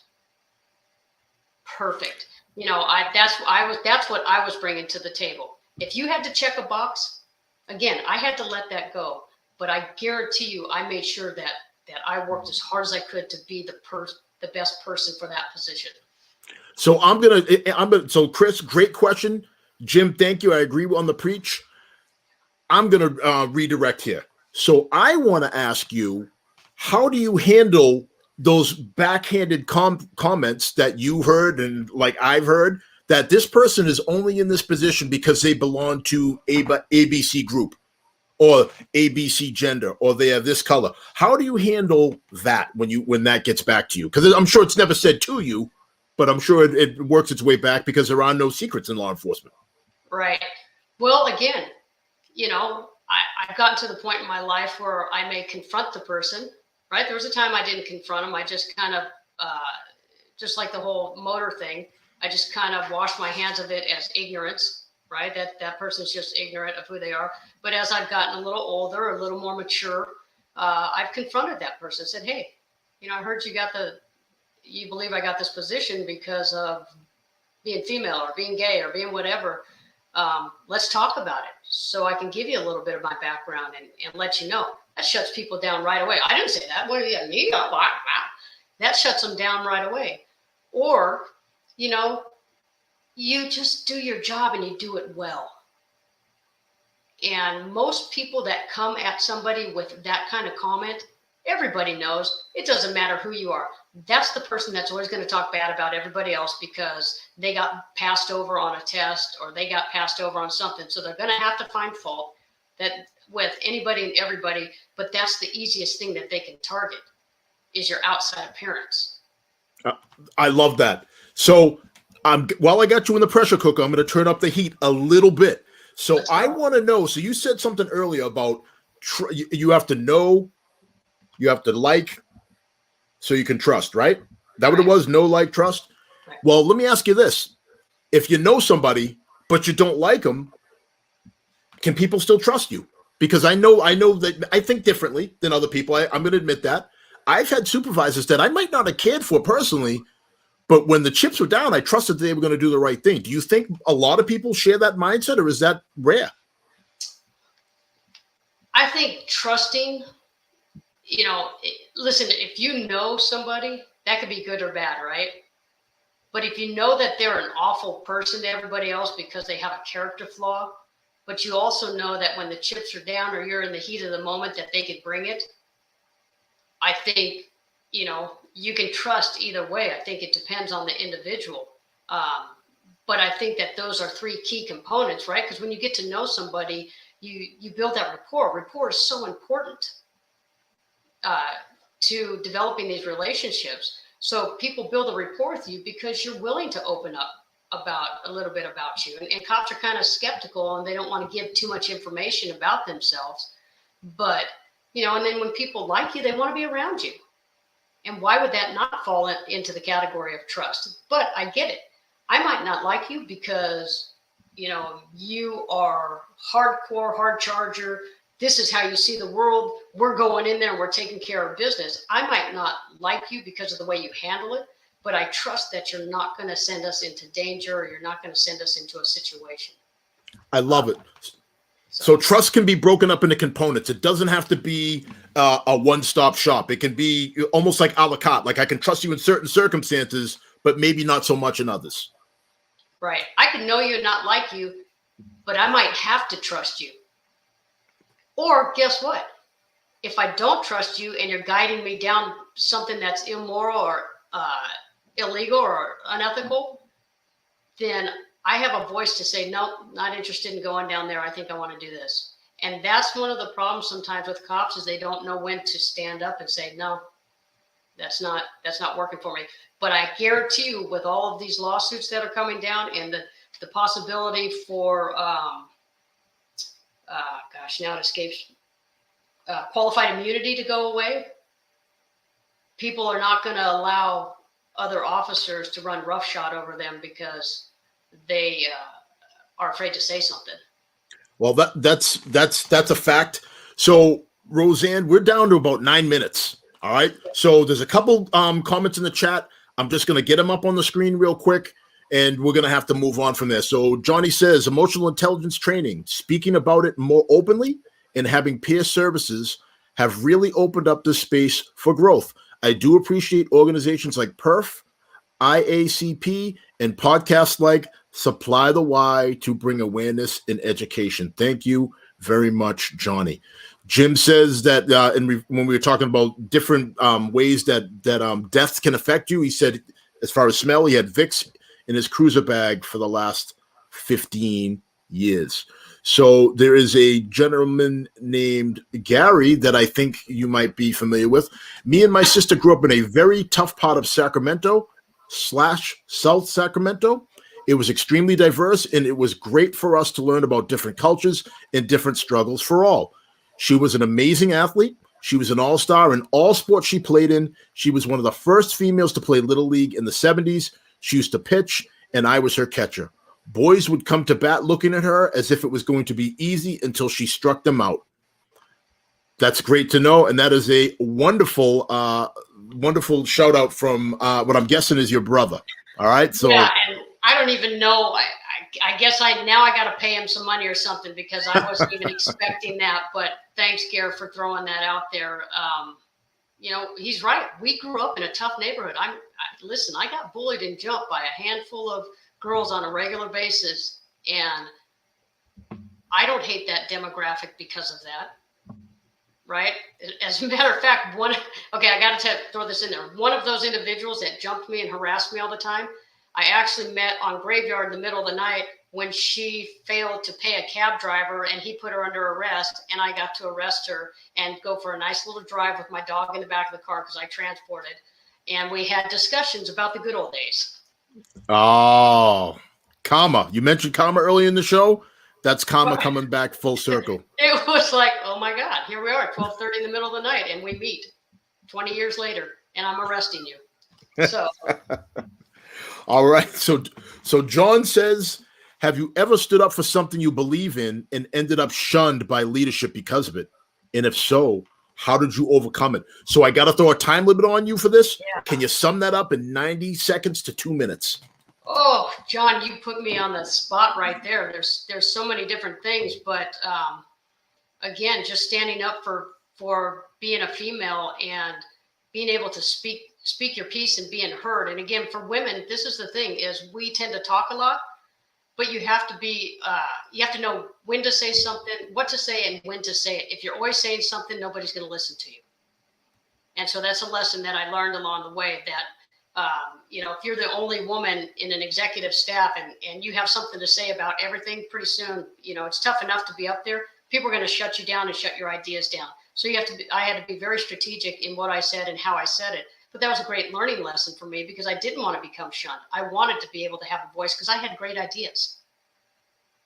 Perfect. You know, that's what I was bringing to the table. If you had to check a box, again, I had to let that go. But I guarantee you, I made sure that I worked as hard as I could to be the best person for that position. So so Chris, great question. Jim, thank you. I agree on the preach. I'm going to redirect here. So I want to ask you, how do you handle those backhanded comments that you heard and like I've heard that this person is only in this position because they belong to ABC group or ABC gender or they have this color? How do you handle that when that gets back to you? Because I'm sure it's never said to you, but I'm sure it works its way back because there are no secrets in law enforcement. Right. Well, again, you know, I've gotten to the point in my life where I may confront the person, right? There was a time I didn't confront them. I just kind of, just like the whole motor thing, I just kind of washed my hands of it as ignorance, right? That person's just ignorant of who they are. But as I've gotten a little older, a little more mature, I've confronted that person, said, hey, you know, I heard you believe I got this position because of being female or being gay or being whatever. Let's talk about it so I can give you a little bit of my background and let you know. That shuts people down right away. I didn't say that. What do you mean? That shuts them down right away. Or, you know, you just do your job and you do it well. And most people that come at somebody with that kind of comment, everybody knows it doesn't matter who you are. That's the person that's always going to talk bad about everybody else because they got passed over on a test or they got passed over on something. So they're going to have to find fault with anybody and everybody. But that's the easiest thing that they can target is your outside appearance. I love that. So while I got you in the pressure cooker, I'm going to turn up the heat a little bit. So I want to know, so you said something earlier about you have to know, you have to like, so you can trust, right? That what it was? Know, like, trust? Right. Well, let me ask you this. If you know somebody, but you don't like them, can people still trust you? Because I know that I think differently than other people. I'm going to admit that. I've had supervisors that I might not have cared for personally, but when the chips were down, I trusted they were going to do the right thing. Do you think a lot of people share that mindset, or is that rare? I think trusting, you know, listen, if you know somebody, that could be good or bad, right? But if you know that they're an awful person to everybody else because they have a character flaw, but you also know that when the chips are down or you're in the heat of the moment that they could bring it, I think, you know, you can trust either way. I think it depends on the individual. But I think that those are three key components, right? Because when you get to know somebody, you build that rapport. Rapport is so important to developing these relationships. So people build a rapport with you because you're willing to open up about a little bit about you. And cops are kind of skeptical and they don't want to give too much information about themselves. But, you know, and then when people like you, they want to be around you. And why would that not fall into the category of trust? But I get it. I might not like you because, you know, you are hardcore, hard charger. This is how you see the world. We're going in there and we're taking care of business. I might not like you because of the way you handle it, but I trust that you're not going to send us into danger or you're not going to send us into a situation. I love it. So trust can be broken up into components. It doesn't have to be a one-stop shop. It can be almost like a la carte. Like I can trust you in certain circumstances, but maybe not so much in others. Right. I can know you and not like you, but I might have to trust you. Or guess what? If I don't trust you and you're guiding me down something that's immoral or illegal or unethical, then I have a voice to say, no, not interested in going down there. I think I want to do this. And that's one of the problems sometimes with cops is they don't know when to stand up and say, no, that's not working for me. But I guarantee you with all of these lawsuits that are coming down and the possibility for, now it escapes, qualified immunity to go away, people are not going to allow other officers to run roughshod over them because they are afraid to say something. Well, that's a fact. So, Rosanne, we're down to about 9 minutes. All right. So there's a couple comments in the chat. I'm just going to get them up on the screen real quick, and we're going to have to move on from there. So Johnny says, emotional intelligence training, speaking about it more openly and having peer services have really opened up the space for growth. I do appreciate organizations like PERF, IACP, and podcasts like Supply the Why to bring awareness and education. Thank you very much, Johnny. Jim says that when we were talking about different ways that deaths can affect you, he said, as far as smell, he had Vicks in his cruiser bag for the last 15 years. So there is a gentleman named Gary that I think you might be familiar with. Me and my sister grew up in a very tough part of Sacramento / South Sacramento. It was extremely diverse, and it was great for us to learn about different cultures and different struggles for all. She was an amazing athlete. She was an all-star in all sports she played in. She was one of the first females to play Little League in the 70s. She used to pitch, and I was her catcher. Boys would come to bat looking at her as if it was going to be easy until she struck them out. That's great to know, and that is a wonderful, wonderful shout-out from what I'm guessing is your brother. All right? So yeah, and I don't even know. I guess I got to pay him some money or something because I wasn't even expecting that. But thanks, Gare, for throwing that out there. He's right. We grew up in a tough neighborhood. Listen, I got bullied and jumped by a handful of girls on a regular basis, and I don't hate that demographic because of that. Right? As a matter of fact, I got to throw this in there. One of those individuals that jumped me and harassed me all the time, I actually met on Graveyard in the middle of the night when she failed to pay a cab driver and he put her under arrest, and I got to arrest her and go for a nice little drive with my dog in the back of the car because I transported. And we had discussions about the good old days. Oh, karma. You mentioned karma earlier in the show. That's karma coming back full circle. It was like, oh my God, here we are, 12:30 in the middle of the night, and we meet 20 years later, and I'm arresting you. So, all right. So John says, have you ever stood up for something you believe in and ended up shunned by leadership because of it? And if so, how did you overcome it? So I got to throw a time limit on you for this. Yeah. Can you sum that up in 90 seconds to 2 minutes? Oh, John, you put me on the spot right there. There's so many different things, but again, just standing up for being a female and being able to speak your piece and being heard. And again, for women, this is the thing: is we tend to talk a lot, but you have to know when to say something, what to say, and when to say it. If you're always saying something, nobody's going to listen to you. And so that's a lesson that I learned along the way, that if you're the only woman in an executive staff and you have something to say about everything, pretty soon, it's tough enough to be up there. People are going to shut you down and shut your ideas down. So I had to be very strategic in what I said and how I said it. But that was a great learning lesson for me because I didn't want to become shunned. I wanted to be able to have a voice because I had great ideas.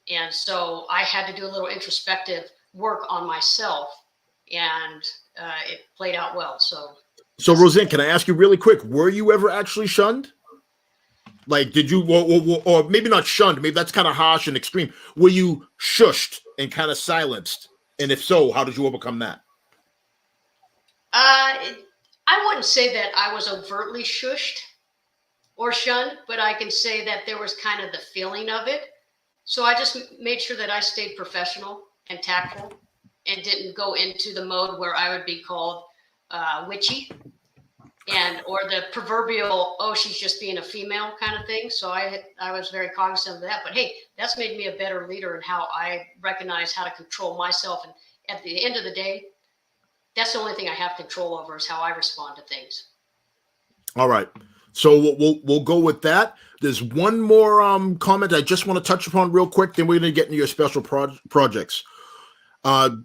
And so I had to do a little introspective work on myself, and it played out well. So Rosanne, can I ask you really quick, were you ever actually shunned? Like, did you, or maybe not shunned, maybe that's kind of harsh and extreme. Were you shushed and kind of silenced? And if so, how did you overcome that? I wouldn't say that I was overtly shushed or shunned, but I can say that there was kind of the feeling of it. So I just made sure that I stayed professional and tactful, and didn't go into the mode where I would be called witchy or the proverbial, oh, she's just being a female kind of thing. So I was very cognizant of that. But hey, that's made me a better leader in how I recognize how to control myself. And at the end of the day, that's the only thing I have control over is how I respond to things. All right. So we'll go with that. There's one more comment I just want to touch upon real quick. Then we're going to get into your special projects.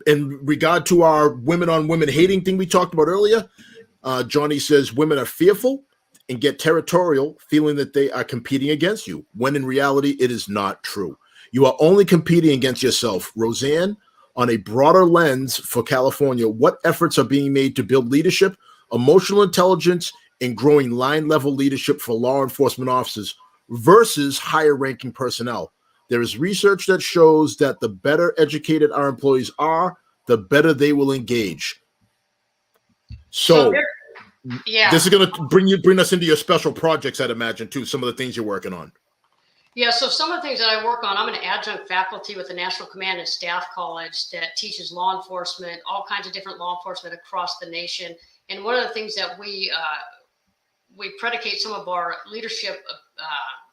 In regard to our women on women hating thing we talked about earlier, Johnny says women are fearful and get territorial, feeling that they are competing against you, when in reality it is not true. You are only competing against yourself. Rosanne, on a broader lens for California, what efforts are being made to build leadership, emotional intelligence, and growing line-level leadership for law enforcement officers versus higher-ranking personnel? There is research that shows that the better educated our employees are, the better they will engage. So this is going to bring us into your special projects, I'd imagine, too, some of the things you're working on. Yeah, so some of the things that I work on, I'm an adjunct faculty with the National Command and Staff College that teaches law enforcement, all kinds of different law enforcement across the nation. And one of the things that we predicate some of our leadership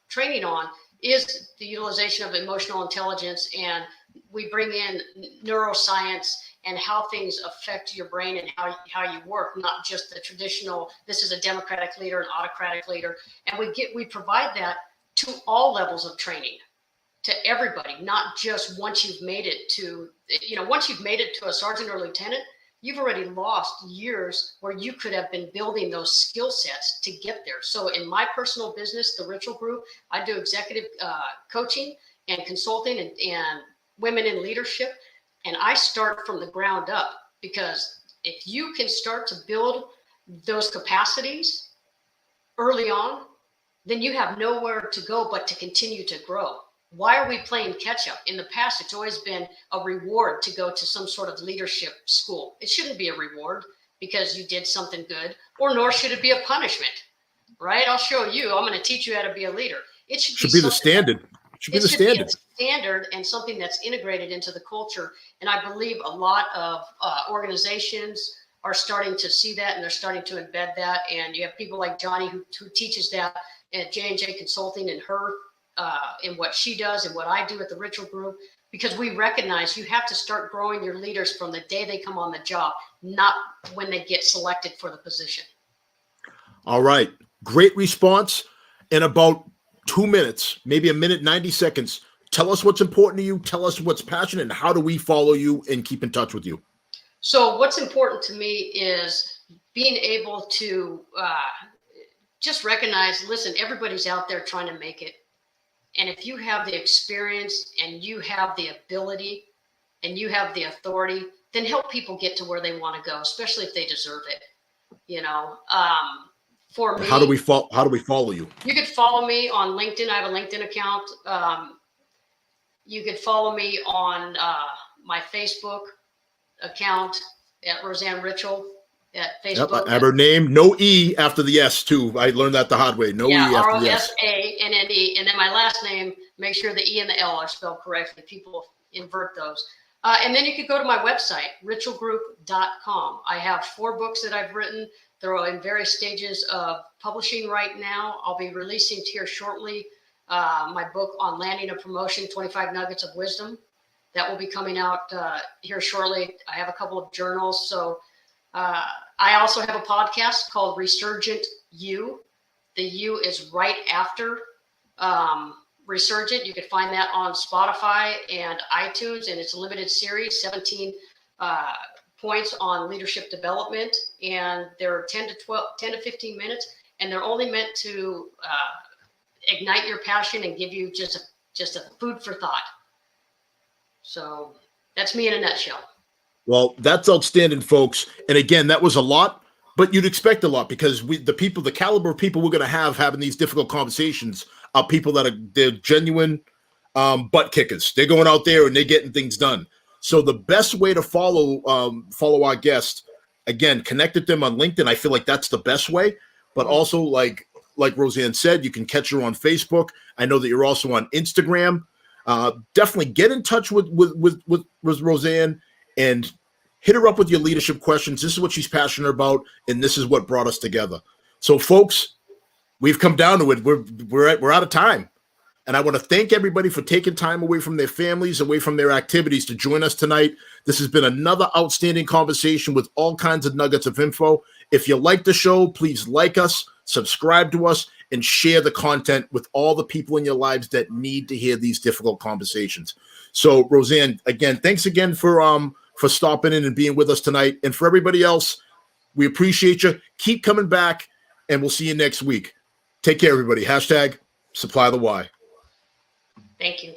training on is the utilization of emotional intelligence, and we bring in neuroscience and how things affect your brain and how you work, not just the traditional, this is a democratic leader, an autocratic leader. And we provide that to all levels of training, to everybody, not just once you've made it to, once you've made it to a sergeant or lieutenant, you've already lost years where you could have been building those skill sets to get there. So in my personal business, the Richeal Group, I do executive coaching and consulting and women in leadership. And I start from the ground up, because if you can start to build those capacities early on, then you have nowhere to go but to continue to grow. Why are we playing catch up? In the past, it's always been a reward to go to some sort of leadership school. It shouldn't be a reward because you did something good, or nor should it be a punishment, right? I'll show you. I'm going to teach you how to be a leader. It should be the standard. It should be the standard and something that's integrated into the culture. And I believe a lot of organizations are starting to see that, and they're starting to embed that. And you have people like Johnny who teaches that at J&J Consulting, and her in what she does and what I do at the Richeal Group, because we recognize you have to start growing your leaders from the day they come on the job, not when they get selected for the position. All right. Great response. In about 2 minutes, maybe a minute, 90 seconds, tell us what's important to you. Tell us what's passionate, and how do we follow you and keep in touch with you? So what's important to me is being able to just recognize, listen, everybody's out there trying to make it. And if you have the experience and you have the ability and you have the authority, then help people get to where they want to go, especially if they deserve it. For me, how do we follow you? You could follow me on LinkedIn. I have a LinkedIn account. You could follow me on my Facebook account at Rosanne Richeal at Facebook. Yep, I have her name, no E after the S too. I learned that the hard way. No E after the S. ROSANNE, and then my last name, make sure the E and the L are spelled correctly. People invert those. And then you could go to my website, richealgroup.com. I have 4 books that I've written. They're in various stages of publishing right now. I'll be releasing here shortly my book on landing a promotion, 25 Nuggets of Wisdom. That will be coming out here shortly. I have a couple of journals. So I also have a podcast called Resurgent You. The U is right after Resurgent. You can find that on Spotify and iTunes, and it's a limited series, 17 points on leadership development, and they're 10 to 15 minutes, and they're only meant to ignite your passion and give you just a food for thought. So that's me in a nutshell. Well, that's outstanding, folks. And again, that was a lot, but you'd expect a lot, because the caliber of people we're going to have having these difficult conversations are people they're genuine butt kickers. They're going out there and they're getting things done. So the best way to follow our guest, again, connect with them on LinkedIn. I feel like that's the best way, but also like Rosanne said, you can catch her on Facebook. I know that you're also on Instagram. definitely get in touch with Rosanne and hit her up with your leadership questions. This is what she's passionate about, and this is what brought us together. So, folks, we've come down to it. We're out of time. And I want to thank everybody for taking time away from their families, away from their activities to join us tonight. This has been another outstanding conversation with all kinds of nuggets of info. If you like the show, please like us, subscribe to us, and share the content with all the people in your lives that need to hear these difficult conversations. So, Rosanne, again, thanks again for stopping in and being with us tonight. And for everybody else, we appreciate you. Keep coming back, and we'll see you next week. Take care, everybody. #SupplyTheWhy. Thank you.